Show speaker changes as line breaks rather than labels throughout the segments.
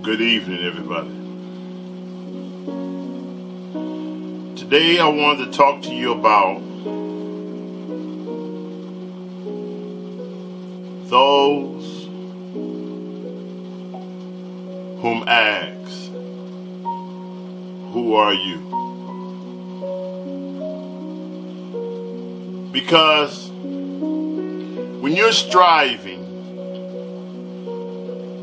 Good evening, everybody. Today I wanted to talk to you about those whom ask, who are you? Because when you're striving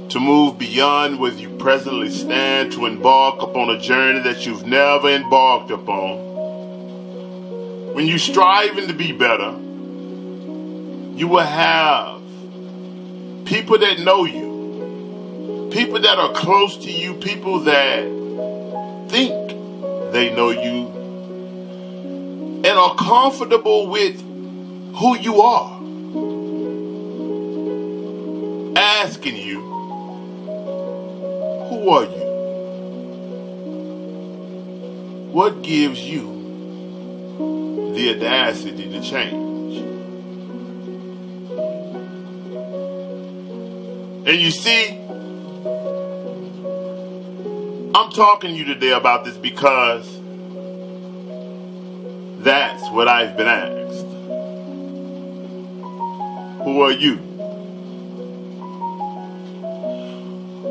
to move beyond where you presently stand, to embark upon a journey that you've never embarked upon, when you're striving to be better, you will have people that know you, people that are close to you, people that think they know you and are comfortable with who you are, asking you, who are you? What gives you the audacity to change? And you see, I'm talking to you today about this because that's what I've been asked. Who are you?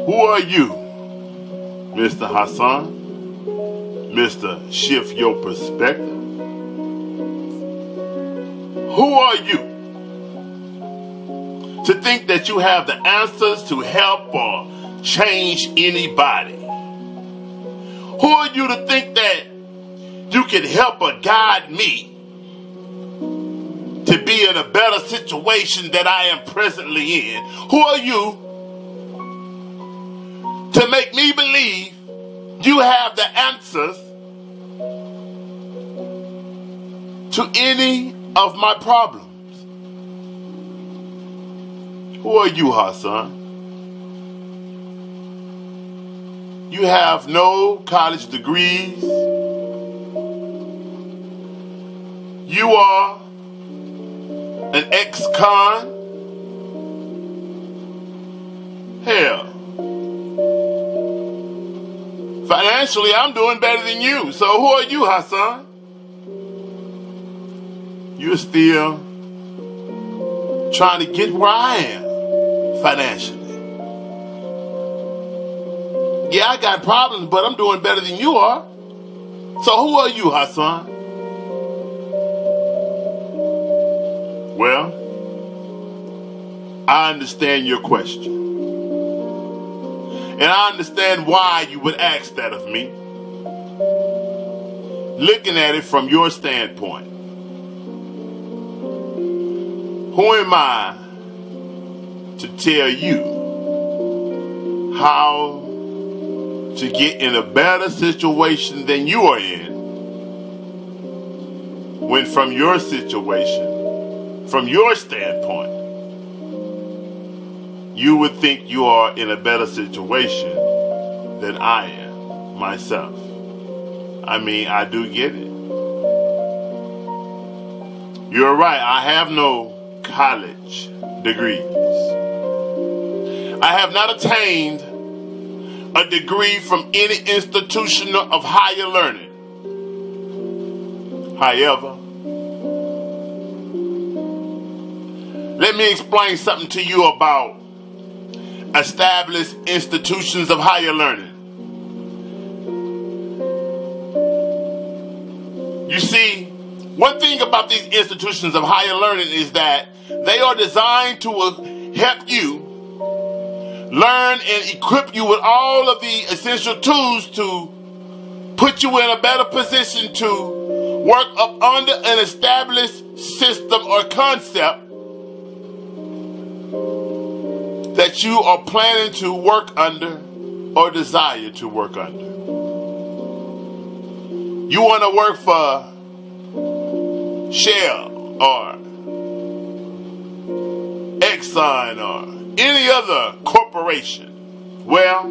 Who are you, Mr. Hassan? Mr. Shift Your Perspective? Who are you to think that you have the answers to help or change anybody? Who are you to think that you can help or guide me to be in a better situation that I am presently in? Who are you to make me believe you have the answers to any of my problems? Who are you, Hassan? You have no college degrees. You are an ex-con. Hell, financially, I'm doing better than you. So who are you, Hassan? You're still trying to get where I am financially. Yeah, I got problems, but I'm doing better than you are. So who are you, Hassan? Well, I understand your question. And I understand why you would ask that of me. Looking at it from your standpoint. Who am I to tell you how to get in a better situation than you are in, when from your situation, from your standpoint, you would think you are in a better situation than I am myself? I mean, I do get it. You're right, I have no college degrees. I have not attained a degree from any institution of higher learning. However, let me explain something to you about established institutions of higher learning. You see, one thing about these institutions of higher learning is that they are designed to help you learn and equip you with all of the essential tools to put you in a better position to work up under an established system or concept that you are planning to work under or desire to work under. You want to work for Shell or Exxon or any other corporation. Well,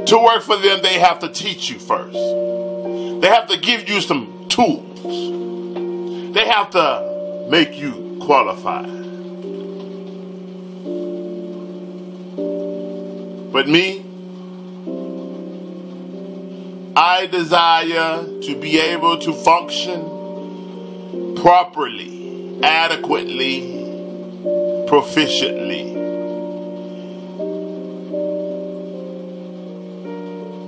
to work for them, they have to teach you first. They have to give you some tools. They have to make you qualified. But me, I desire to be able to function properly, adequately, proficiently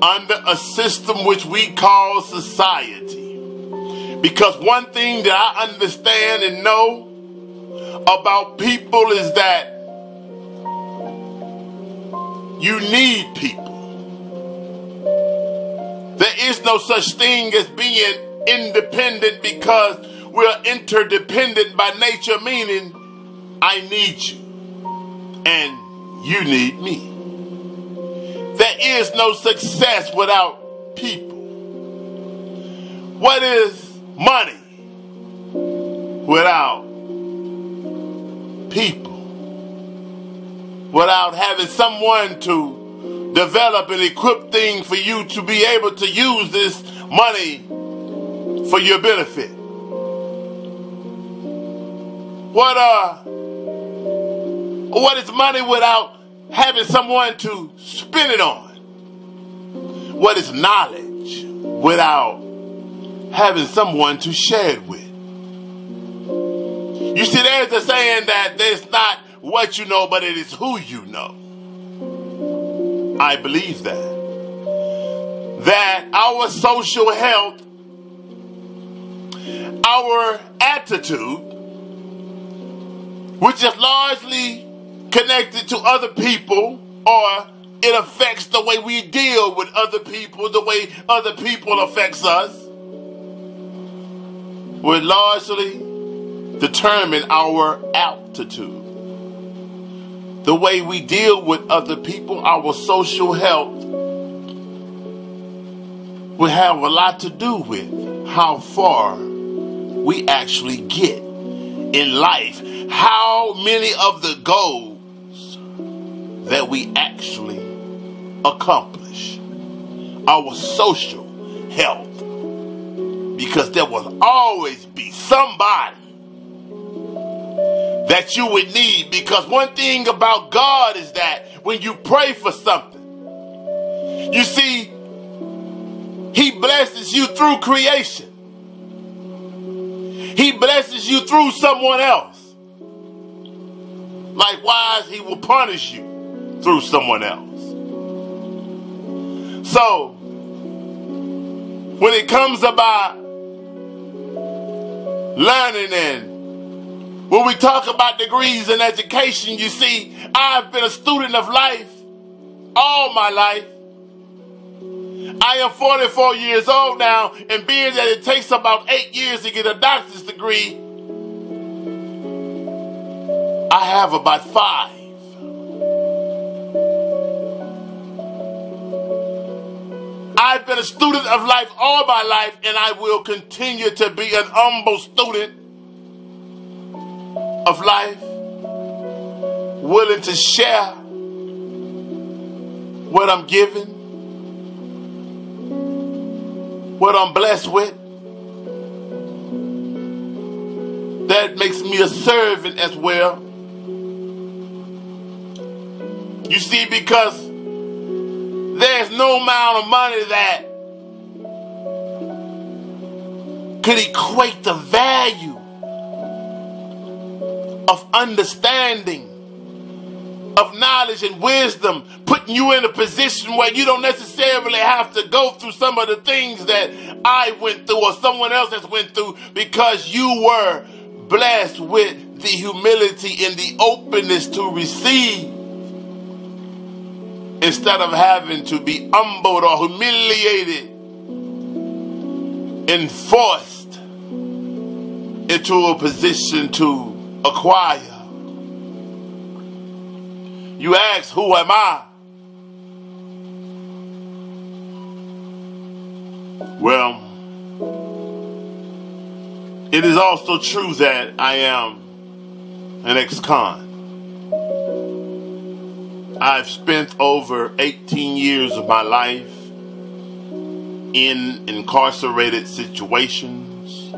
under a system which we call society. Because one thing that I understand and know about people is that you need people. There is no such thing as being independent, because we're interdependent by nature, meaning I need you and you need me. There is no success without people. What is money without people? Without having someone to develop and equip things for you to be able to use this money for your benefit. What is money without having someone to spend it on? What is knowledge without having someone to share it with? You see, there's a saying that there's not what you know, but it is who you know. I believe that our social health, our attitude, which is largely connected to other people, or it affects the way we deal with other people, the way other people affects us, will largely determine our altitude. The way we deal with other people, our social health, will have a lot to do with how far we actually get in life, how many of the goals that we actually accomplish, our social health. Because there will always be somebody that you would need. Because one thing about God is that when you pray for something, you see, He blesses you through creation. He blesses you through someone else. Likewise, He will punish you through someone else. So, when it comes about learning, and when we talk about degrees in education, you see, I've been a student of life all my life. I am 44 years old now, and being that it takes about 8 years to get a doctor's degree, I have about 5. I've been a student of life all my life, and I will continue to be an humble student of life, willing to share what I'm given, what I'm blessed with. That makes me a servant as well. You see, because there's no amount of money that could equate the value of understanding, of knowledge and wisdom, putting you in a position where you don't necessarily have to go through some of the things that I went through or someone else has went through, because you were blessed with the humility and the openness to receive, instead of having to be humbled or humiliated and forced into a position to acquire. You ask, who am I? Well, it is also true that I am an ex-con. I've spent over 18 years of my life in incarcerated situations.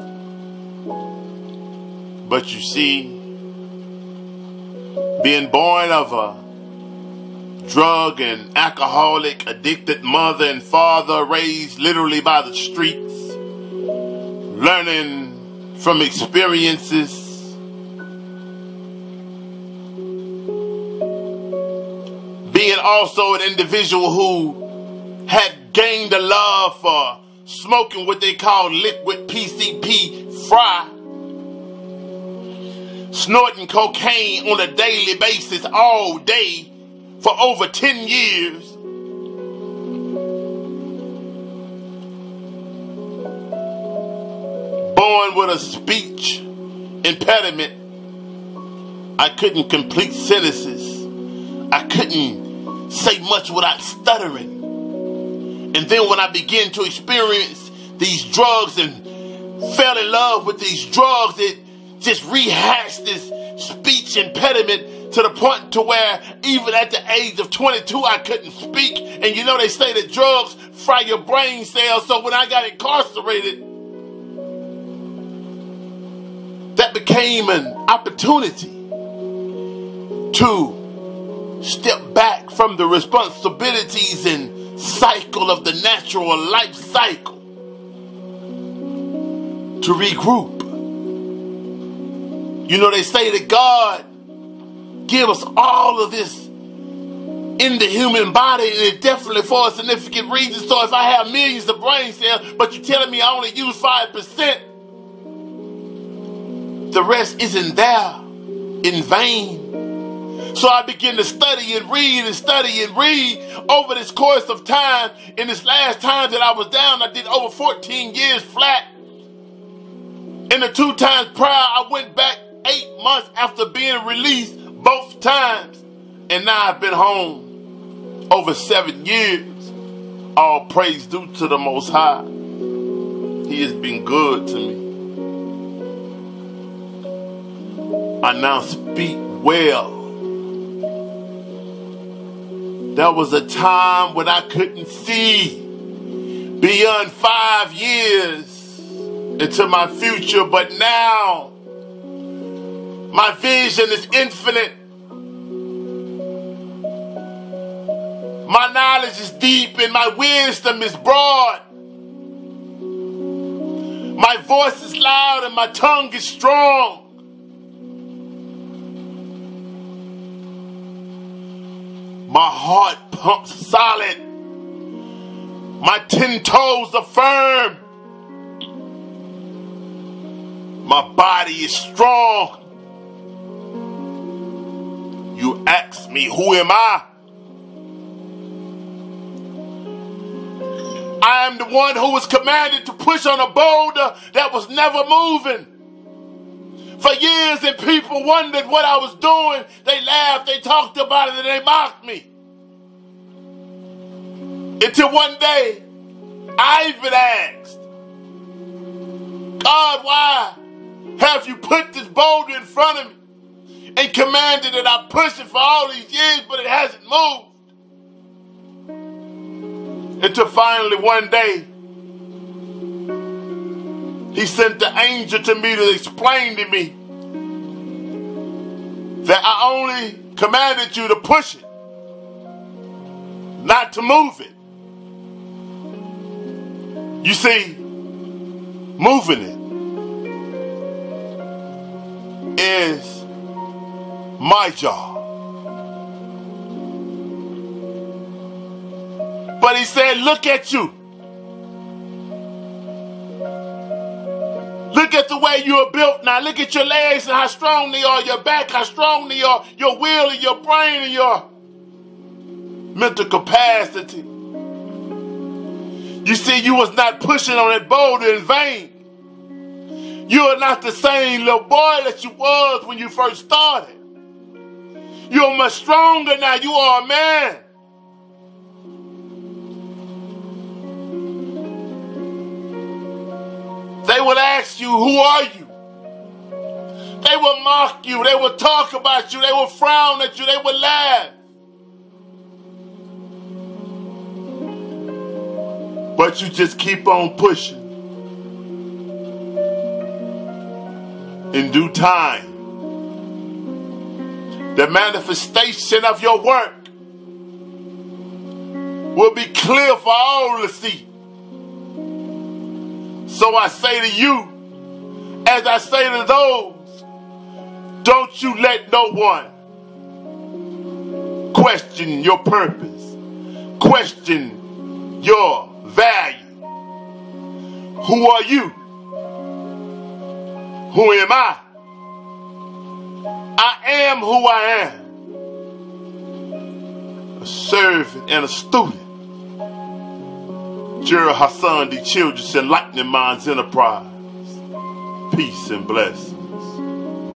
But you see, being born of a drug and alcoholic addicted mother and father, raised literally by the streets, learning from experiences, being also an individual who had gained a love for smoking what they call liquid PCP fry, snorting cocaine on a daily basis all day for over 10 years. Born with a speech impediment. I couldn't complete sentences. I couldn't say much without stuttering. And then when I began to experience these drugs and fell in love with these drugs, it just rehashed this speech impediment to the point to where even at the age of 22, I couldn't speak. And you know, they say that drugs fry your brain cells. So when I got incarcerated, that became an opportunity to step back from the responsibilities and cycle of the natural life cycle to regroup. You know, they say that God give us all of this in the human body, and it's definitely for a significant reason. So if I have millions of brain cells, but you're telling me I only use 5%, the rest isn't there in vain. So I began to study and read and study and read over this course of time. In this last time that I was down, I did over 14 years flat. And the 2 times prior, I went back 8 months after being released both times. And now I've been home over 7 years. All praise due to the Most High. He has been good to me. I now speak well. There was a time when I couldn't see beyond 5 years into my future, but now my vision is infinite. My knowledge is deep and my wisdom is broad. My voice is loud and my tongue is strong. My heart pumps solid. My 10 toes are firm. My body is strong. You ask me, who am I? I am the one who was commanded to push on a boulder that was never moving. For years, and people wondered what I was doing. They laughed, they talked about it, and they mocked me. Until one day, I even asked, God, why have you put this boulder in front of me and commanded that I push it for all these years, but it hasn't moved? Until finally one day, he sent the angel to me to explain to me that I only commanded you to push it, not to move it. You see, moving it is my job. But he said, look at you. Look at the way you are built now. Look at your legs and how strong they are, your back, how strong they are, your will and your brain and your mental capacity. You see, you was not pushing on that boulder in vain. You are not the same little boy that you was when you first started. You are much stronger now. You are a man. They would ask you, who are you? They would mock you. They would talk about you. They would frown at you. They would laugh. But you just keep on pushing. In due time, the manifestation of your work will be clear for all to see. So I say to you, as I say to those, don't you let no one question your purpose, question your value. Who are you? Who am I? I am who I am. A servant and a student. Gerald Hassan D. Childress, Enlightening Minds Enterprise. Peace and blessings.